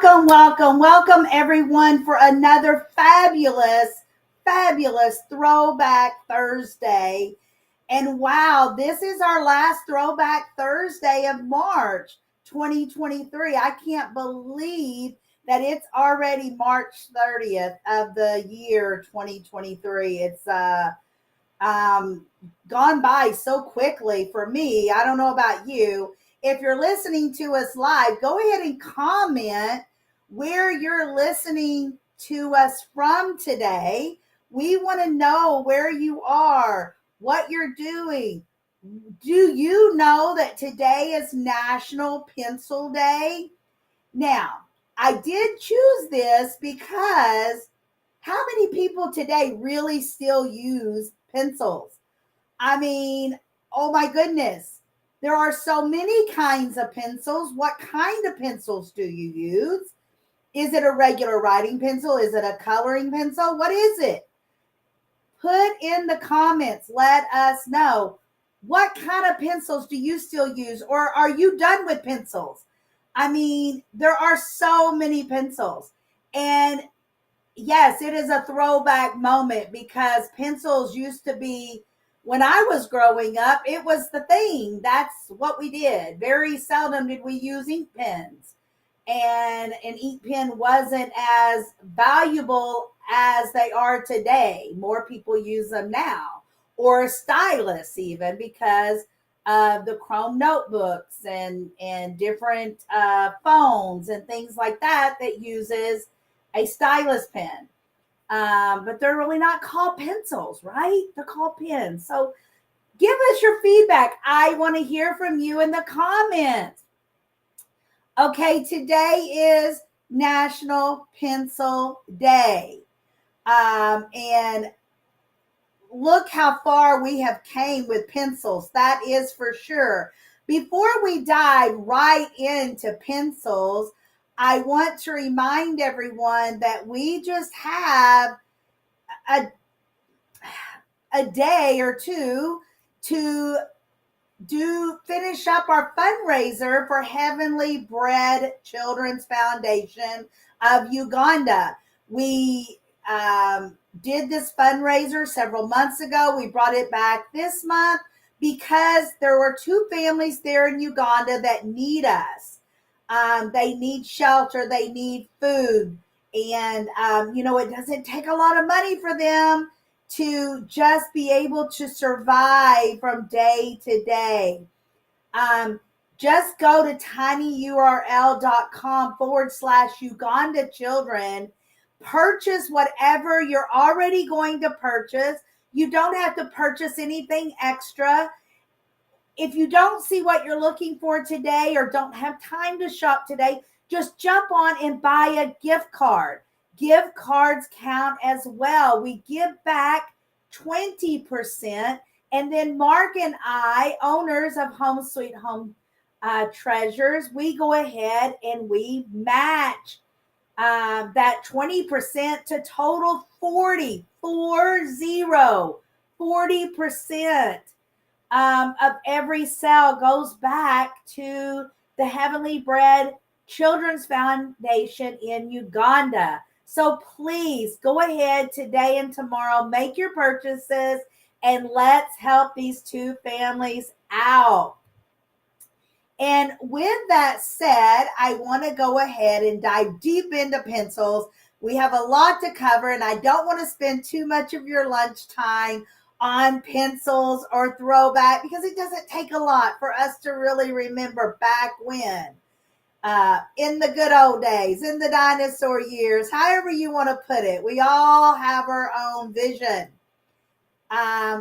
Welcome everyone for another fabulous Throwback Thursday. And wow, this is our last Throwback Thursday of March 2023. I can't believe that it's already March 30th of the year 2023. It's gone by so quickly for me. I don't know about you. If you're listening to us live, go ahead and comment where you're listening to us from today. We want to know where you are, what you're doing. Do you know that today is National Pencil Day? Now, I did choose this because how many people today really still use pencils? I mean, oh my goodness. There are so many kinds of pencils. What kind of pencils do you use? Is it a regular writing pencil? Is it a coloring pencil? What is it? Put in the comments. Let us know. What kind of pencils do you still use? Or are you done with pencils? I mean, there are so many pencils. And yes, it is a throwback moment because pencils used to be, when I was growing up, it was the thing. That's what we did. Very seldom did we use ink pens. And an ink pen wasn't as valuable as they are today. More people use them now, or a stylus even because of the Chrome notebooks and different phones and things like that uses a stylus pen. But they're really not called pencils, right? They're called pens. So give us your feedback. I want to hear from you in the comments. Okay, today is National Pencil Day. And look how far we have came with pencils. That is for sure. Before we dive right into pencils, I want to remind everyone that we just have a, a day or two to finish up our fundraiser for Heavenly Bread Children's Foundation of Uganda. We did this fundraiser several months ago. We brought it back this month because there were two families there in Uganda that need us. They need shelter, they need food, and it doesn't take a lot of money for them to just be able to survive from day to day. Just go to tinyurl.com/Uganda children. Purchase whatever you're already going to purchase. You don't have to purchase anything extra. If you don't see what you're looking for today or don't have time to shop today, just jump on and buy a gift card. Gift cards count as well. We give back 20%. And then Mark and I, owners of Home Sweet Home Treasures, we go ahead and we match that 20% to total 40% of every sale goes back to the Heavenly Bread Children's Foundation in Uganda. So please go ahead today and tomorrow, make your purchases, and let's help these two families out. And with that said, I want to go ahead and dive deep into pencils. We have a lot to cover, and I don't want to spend too much of your lunchtime on pencils or throwback because it doesn't take a lot for us to really remember back when. In the good old days, in the dinosaur years, however you want to put it. We all have our own vision.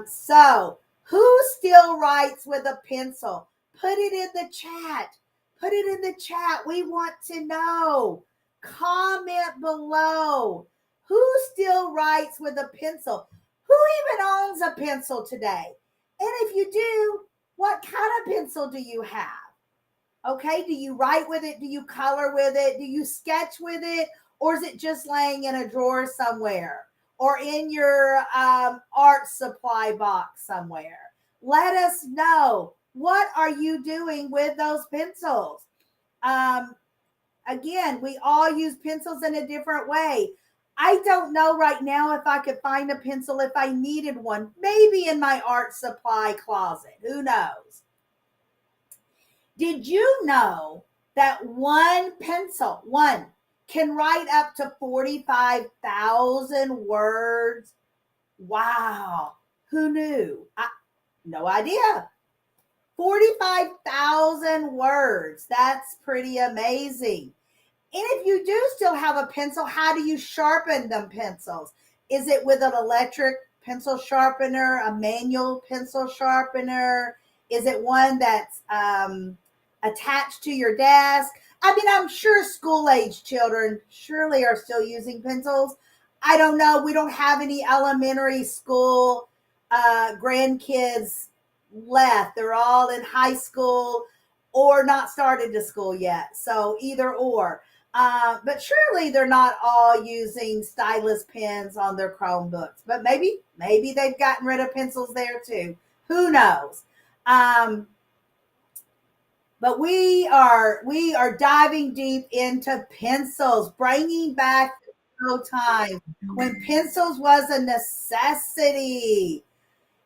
So who still writes with a pencil? Put it in the chat. Put it in the chat. We want to know. Comment below. Who still writes with a pencil? Who even owns a pencil today? And if you do, what kind of pencil do you have? Okay, do you write with it? Do you color with it? Do you sketch with it? Or is it just laying in a drawer somewhere? Or in your art supply box somewhere? Let us know. What are you doing with those pencils? Again, we all use pencils in a different way. I don't know right now if I could find a pencil if I needed one. Maybe in my art supply closet. Who knows? Did you know that one pencil, one, can write up to 45,000 words? Wow. Who knew? No idea. 45,000 words. That's pretty amazing. And if you do still have a pencil, how do you sharpen them pencils? Is it with an electric pencil sharpener, a manual pencil sharpener? Is it one that's attached to your desk? I mean, I'm sure school age children surely are still using pencils. I don't know. We don't have any elementary school grandkids left. They're all in high school or not started to school yet. So either or. But surely they're not all using stylus pens on their Chromebooks. But maybe they've gotten rid of pencils there too. Who knows? But we are diving deep into pencils, bringing back the time when pencils was a necessity.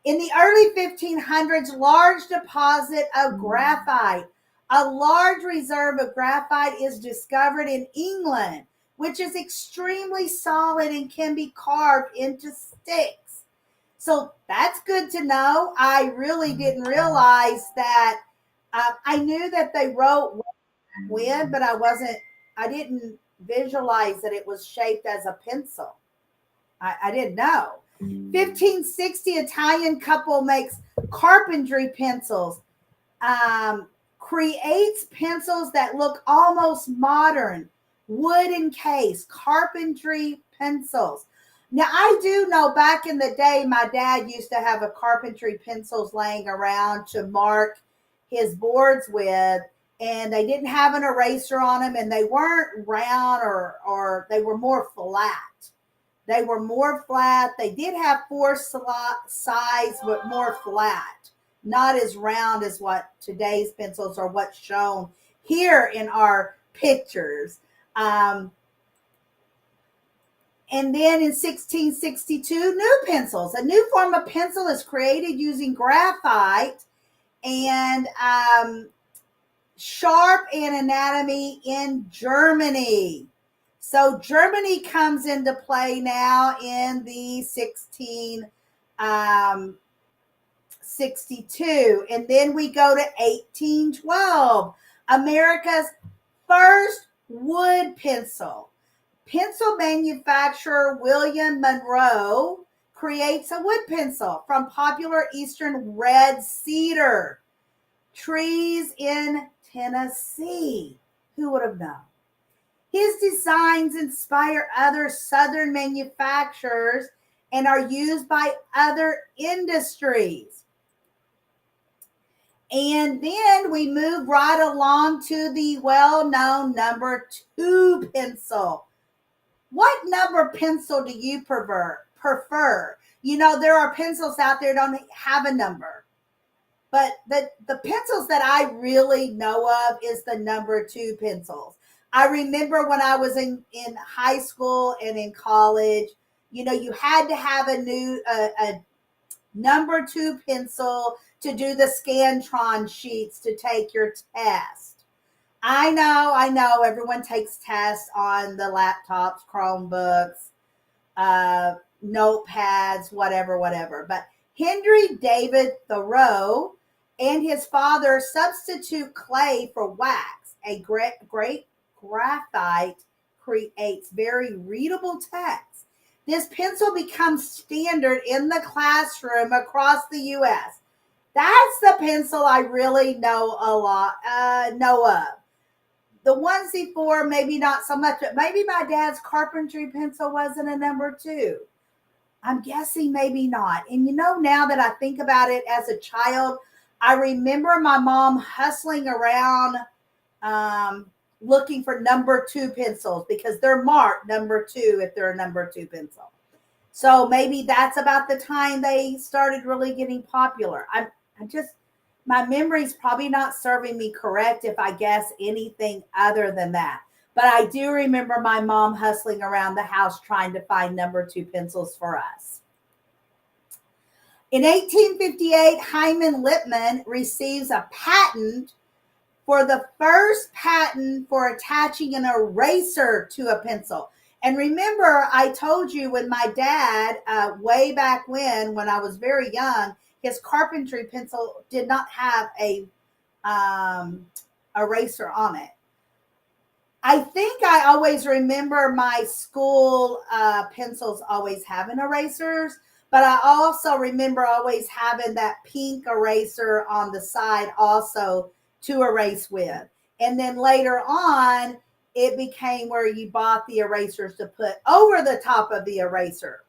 In the early 1500s, large deposit of graphite. A large reserve of graphite is discovered in England, which is extremely solid and can be carved into sticks. So that's good to know. I really didn't realize that. I knew that they wrote when, but I didn't visualize that it was shaped as a pencil. I didn't know. 1560, Italian couple makes carpentry pencils, creates pencils that look almost modern, wooden case, carpentry pencils. Now, I do know back in the day, my dad used to have a carpentry pencils laying around to mark his boards with, and they didn't have an eraser on them, and they weren't round or they were more flat. They were more flat. They did have four sides, but more flat, not as round as what today's pencils are, what's shown here in our pictures. And then in 1662, new pencils. A new form of pencil is created using graphite and sharp and anatomy in Germany. So Germany comes into play now in the 1662. And then we go to 1812, America's first wood pencil. Pencil manufacturer William Monroe creates a wood pencil from popular eastern red cedar trees in Tennessee. Who would have known? His designs inspire other Southern manufacturers and are used by other industries. And then we move right along to the well-known number 2 pencil. What number pencil do you prefer? You know, there are pencils out there that don't have a number. But the pencils that I really know of is the number 2 pencils. I remember when I was in high school and in college, you know, you had to have a number 2 pencil to do the Scantron sheets to take your test. I know, everyone takes tests on the laptops, Chromebooks, notepads, whatever. But Henry David Thoreau and his father substitute clay for wax. A great graphite creates very readable text. This pencil becomes standard in the classroom across the U.S. That's the pencil I really know of. The onesie four, maybe not so much, but maybe my dad's carpentry pencil wasn't a number 2. I'm guessing maybe not. And you know, now that I think about it as a child, I remember my mom hustling around looking for number 2 pencils because they're marked number 2 if they're a number 2 pencil. So maybe that's about the time they started really getting popular. My memory's probably not serving me correct if I guess anything other than that. But I do remember my mom hustling around the house trying to find number two pencils for us. In 1858, Hyman Lipman receives a patent for the first patent for attaching an eraser to a pencil. And remember, I told you when my dad, way back when I was very young, his carpentry pencil did not have a eraser on it. I think I always remember my school pencils always having erasers, but I also remember always having that pink eraser on the side also to erase with. And then later on, it became where you bought the erasers to put over the top of the eraser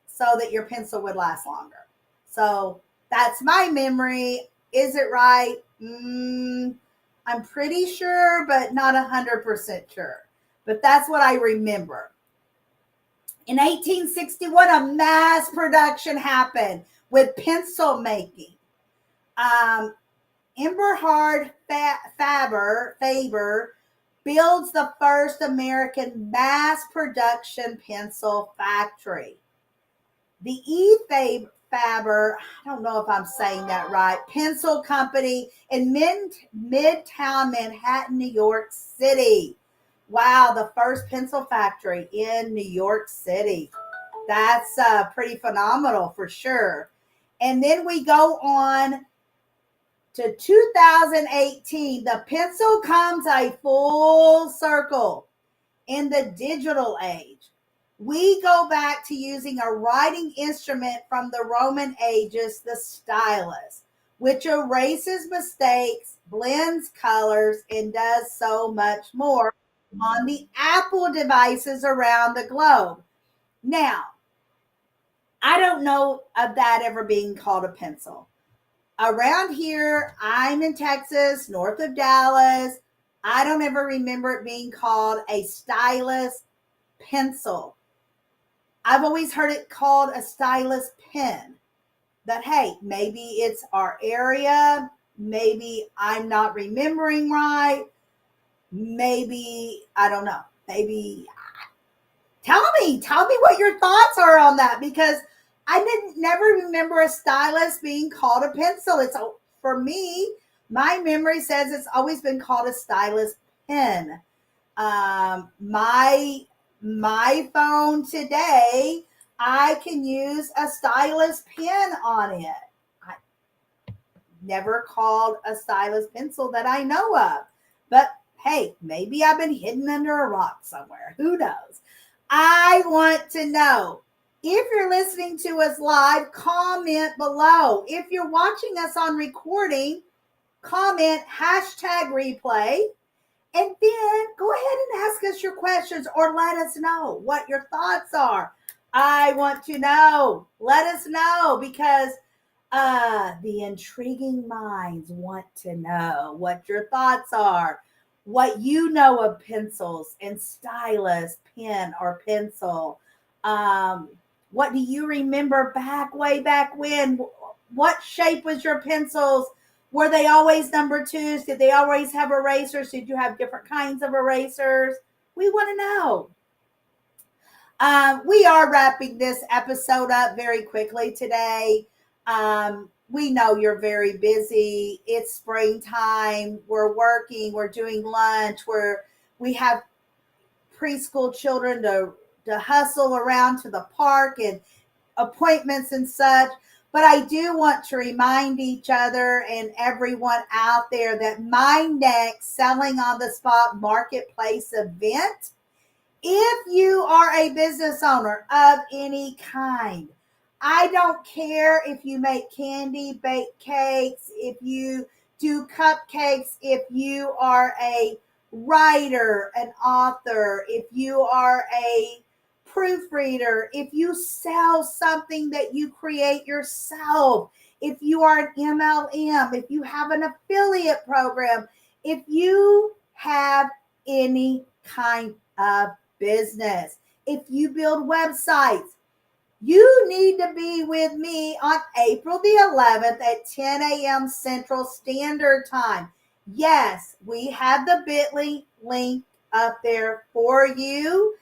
so that your pencil would last longer. So that's my memory. Is it right? I'm pretty sure, but not 100% sure. But that's what I remember. In 1861, a mass production happened with pencil making. Eberhard Faber builds the first American mass production pencil factory. The Faber, I don't know if I'm saying that right, pencil company in Midtown Manhattan, New York City. Wow, the first pencil factory in New York City. That's pretty phenomenal for sure. And then we go on to 2018. The pencil comes a full circle in the digital age. We go back to using a writing instrument from the Roman ages, the stylus, which erases mistakes, blends colors, and does so much more on the Apple devices around the globe. Now, I don't know of that ever being called a pencil. Around here, I'm in Texas, north of Dallas. I don't ever remember it being called a stylus pencil. I've always heard it called a stylus pen. But hey, maybe it's our area. Maybe I'm not remembering right. Maybe, I don't know. Maybe tell me what your thoughts are on that, because I didn't never remember a stylus being called a pencil. It's for me, my memory says it's always been called a stylus pen. My phone today, I can use a stylus pen on it. I never called a stylus pencil that I know of. But hey, maybe I've been hidden under a rock somewhere. Who knows? I want to know. If you're listening to us live, comment below. If you're watching us on recording, comment #replay. And then go ahead and ask us your questions or let us know what your thoughts are. I want to know. Let us know, because the intriguing minds want to know what your thoughts are, what you know of pencils and stylus, pen or pencil. What do you remember way back when? What shape was your pencils? Were they always number twos? Did they always have erasers? Did you have different kinds of erasers? We want to know. We are wrapping this episode up very quickly today. We know you're very busy. It's springtime. We're working. We're doing lunch. We have preschool children to hustle around to the park and appointments and such. But I do want to remind each other and everyone out there that my next Selling on the Spot Marketplace event, if you are a business owner of any kind, I don't care if you make candy, bake cakes, if you do cupcakes, if you are a writer, an author, if you are a proofreader, if you sell something that you create yourself, if you are an MLM, if you have an affiliate program, if you have any kind of business, if you build websites, you need to be with me on April the 11th at 10 a.m. Central Standard Time. Yes, we have the bit.ly link up there for you.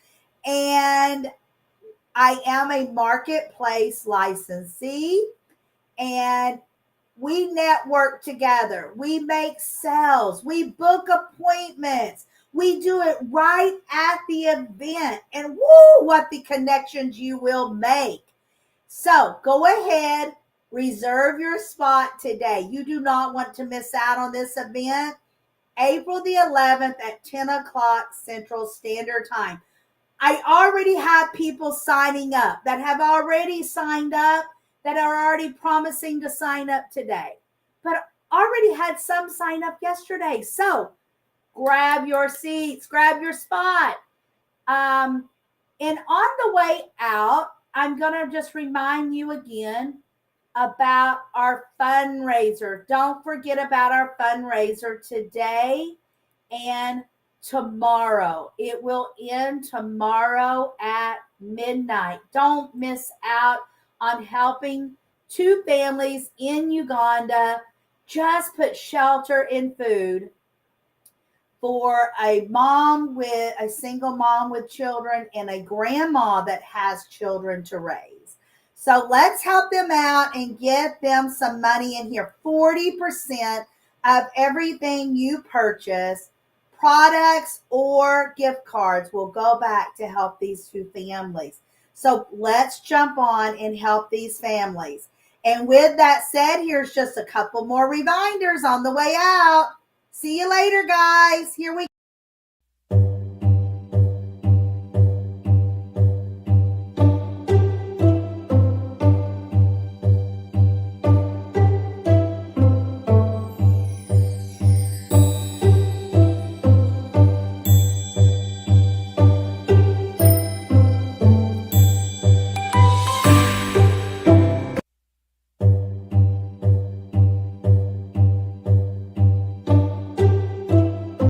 And I am a marketplace licensee, and we network together. We make sales. We book appointments. We do it right at the event. And woo, what the connections you will make. So go ahead, reserve your spot today. You do not want to miss out on this event. April the 11th at 10 o'clock Central Standard Time. I already have people signing up that have already signed up, that are already promising to sign up today, but already had some sign up yesterday. So grab your seats, grab your spot. And on the way out, I'm going to just remind you again about our fundraiser. Don't forget about our fundraiser today and tomorrow. It will end tomorrow at midnight. Don't miss out on helping two families in Uganda just put shelter and food for a single mom with children and a grandma that has children to raise. So let's help them out and get them some money in here. 40% of everything you purchase, products or gift cards, will go back to help these two families. So let's jump on and help these families. And with that said, here's just a couple more reminders on the way out. See you later, guys. Here we